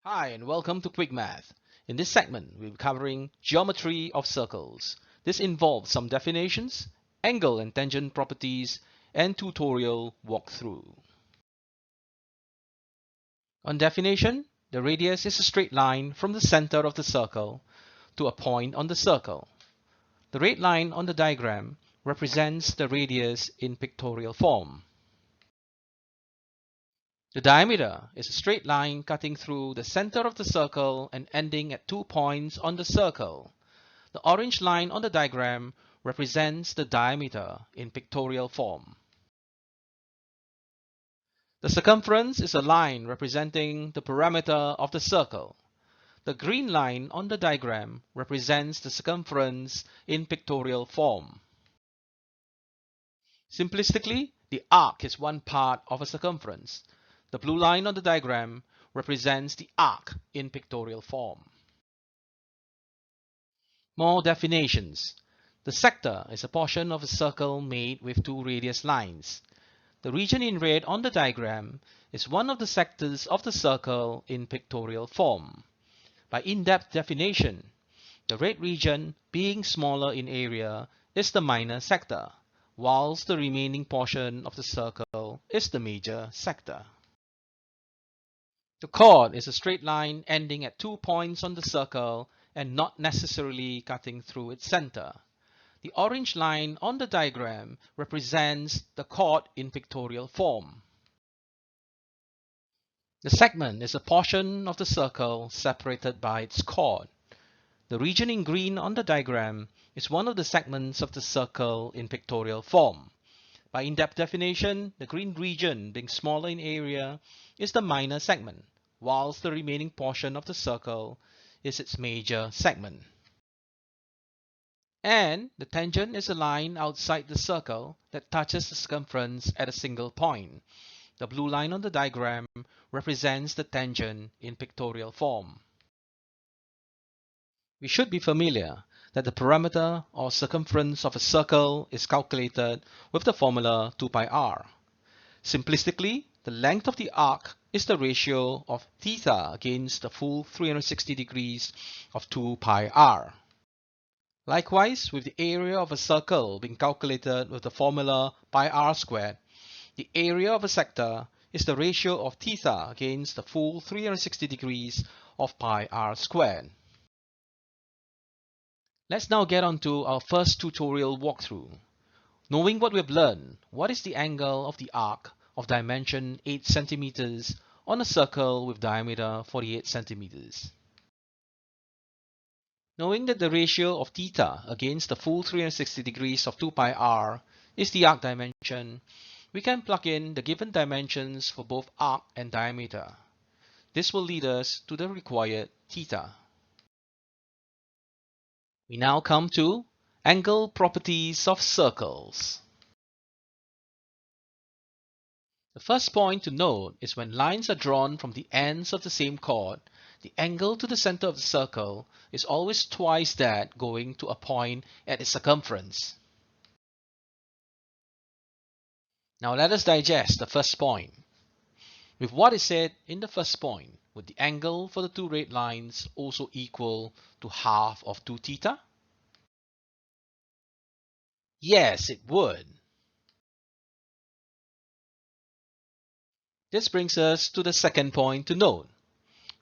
Hi and welcome to Quick Math. In this segment, we'll be covering geometry of circles. This involves some definitions, angle and tangent properties, and tutorial walkthrough. On definition, the radius is a straight line from the center of the circle to a point on the circle. The red line on the diagram represents the radius in pictorial form. The diameter is a straight line cutting through the center of the circle and ending at 2 points on the circle. The orange line on the diagram represents the diameter in pictorial form. The circumference is a line representing the perimeter of the circle. The green line on the diagram represents the circumference in pictorial form. Simplistically, the arc is one part of a circumference. The blue line on the diagram represents the arc in pictorial form. More definitions. The sector is a portion of a circle made with two radius lines. The region in red on the diagram is one of the sectors of the circle in pictorial form. By in-depth definition, the red region, being smaller in area, is the minor sector, whilst the remaining portion of the circle is the major sector. The chord is a straight line ending at 2 points on the circle and not necessarily cutting through its center. The orange line on the diagram represents the chord in pictorial form. The segment is a portion of the circle separated by its chord. The region in green on the diagram is one of the segments of the circle in pictorial form. By in-depth definition, the green region, being smaller in area, is the minor segment, whilst the remaining portion of the circle is its major segment. And the tangent is a line outside the circle that touches the circumference at a single point. The blue line on the diagram represents the tangent in pictorial form. We should be familiar that the perimeter or circumference of a circle is calculated with the formula 2 pi r. Simplistically, the length of the arc is the ratio of theta against the full 360 degrees of 2 pi r. Likewise, with the area of a circle being calculated with the formula pi r squared, the area of a sector is the ratio of theta against the full 360 degrees of pi r squared. Let's now get on to our first tutorial walkthrough. Knowing what we've learned, what is the angle of the arc of dimension 8 centimeters on a circle with diameter 48 centimeters? Knowing that the ratio of theta against the full 360 degrees of 2 pi r is the arc dimension, we can plug in the given dimensions for both arc and diameter. This will lead us to the required theta. We now come to angle properties of circles. The first point to note is when lines are drawn from the ends of the same chord, the angle to the center of the circle is always twice that going to a point at its circumference. Now let us digest the first point. With what is said in the first point, would the angle for the two red lines also equal to half of 2 theta? Yes, it would. This brings us to the second point to note,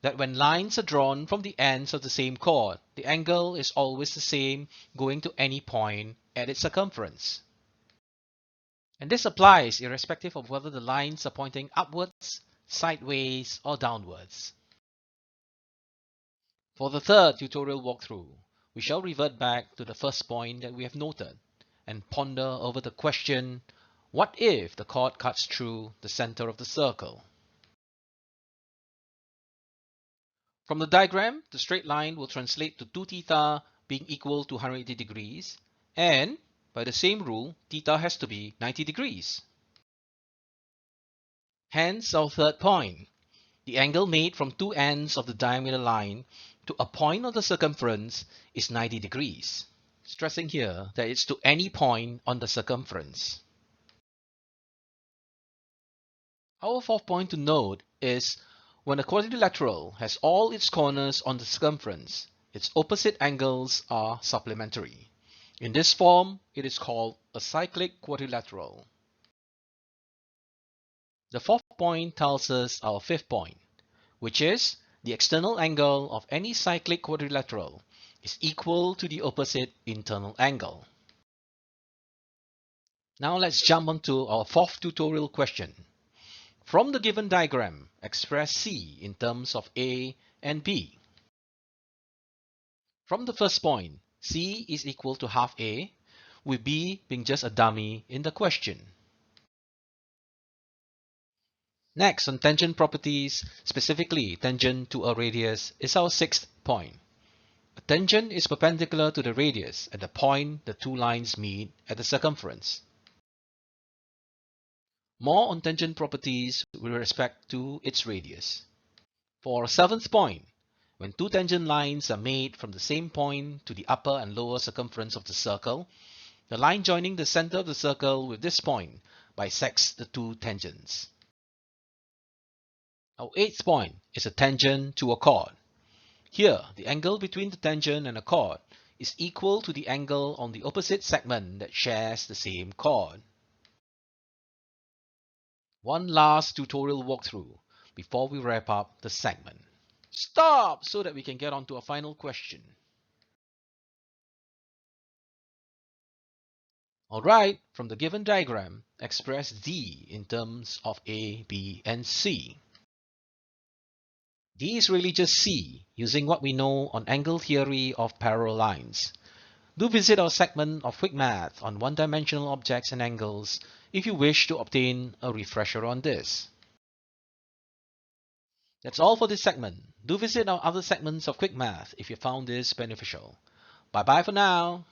that when lines are drawn from the ends of the same chord, the angle is always the same going to any point at its circumference. And this applies irrespective of whether the lines are pointing upwards, sideways, or downwards. For the third tutorial walkthrough, we shall revert back to the first point that we have noted and ponder over the question, what if the chord cuts through the center of the circle? From the diagram, the straight line will translate to 2 theta being equal to 180 degrees, and by the same rule, theta has to be 90 degrees. Hence our third point. The angle made from two ends of the diameter line to a point of the circumference is 90 degrees. Stressing here that it's to any point on the circumference. Our fourth point to note is When a quadrilateral has all its corners on the circumference, its opposite angles are supplementary. In this form, it is called a cyclic quadrilateral. The fourth point tells us our fifth point, which is the external angle of any cyclic quadrilateral is equal to the opposite internal angle. Now let's jump onto our fourth tutorial question. From the given diagram, express C in terms of A and B. From the first point, C is equal to half A, with B being just a dummy in the question. Next, on tangent properties, specifically tangent to a radius, is our sixth point. A tangent is perpendicular to the radius at the point the two lines meet at the circumference. More on tangent properties with respect to its radius. For our seventh point, when two tangent lines are made from the same point to the upper and lower circumference of the circle, the line joining the center of the circle with this point bisects the two tangents. Our eighth point is a tangent to a chord. Here, the angle between the tangent and a chord is equal to the angle on the opposite segment that shares the same chord. One last tutorial walkthrough before we wrap up the segment. Stop so that we can get on to a final question. Alright, from the given diagram, express D in terms of A, B, and C. D is really just C, using what we know on angle theory of parallel lines. Do visit our segment of Quick Math on one-dimensional objects and angles if you wish to obtain a refresher on this. That's all for this segment. Do visit our other segments of Quick Math if you found this beneficial. Bye bye for now.